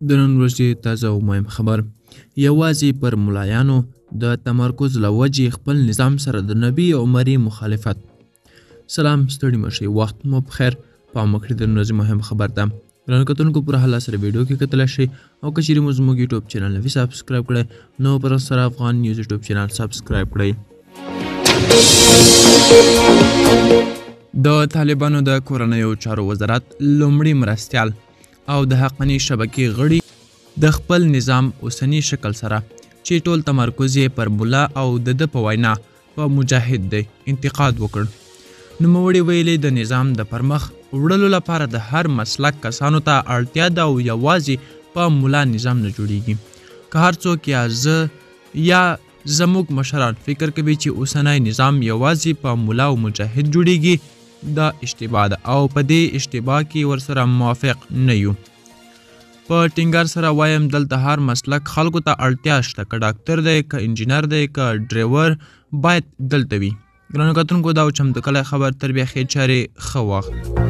د نن ورځې تازه او مهم خبر یوازې پر ملایانو د تمرکز له وجې خپل نظام سره د نبي عمري مخالفت. سلام، ستړي مشئ، وخت مو بخیر. پام وکړئ د نن ورځې مهم خبر ته. ګرانو کتونکو پر حاله سره ویډیو کې کتلی شئ او که چیرې مو زموږ یوټیوب چینل نوي سبسکرایب کړئ نو پر سره افغان نیوز یوټیوب چینل سبسکرایب کړئ. د طالبانو د کورنیو چارو وزارت لومړي مرستیال او د حقاني شبکې غړي د خپل نظام اوسني شکل سره چې ټول تمرکز یې پر مولا او د په وینا په مجاهد دی انتقاد وکړ. نوموړي ویلي د نظام د پرمخ وړلو لپاره د هر مسلک کسانو ته اړتیا ده او یوازې په مولا نظام نه جوړیږي. که هر څوک یا زه یا زموږ مشران فکر کوي چې اوسنی نظام یوازې په مولا او مجاهد جوړیږي، دا اشتباه ده او په دې اشتباه کې ورسره موافق نه یو. په ټینګار سره وایم دلته هر مسلک خلکو ته اړتیا شته، که ډاکټر دی، که انجینر دی، که ډریور باید دلته وي. ګرانو کتونکو دا و چمتو کلی خبر، تر بیا ښې چارې ښه وخت.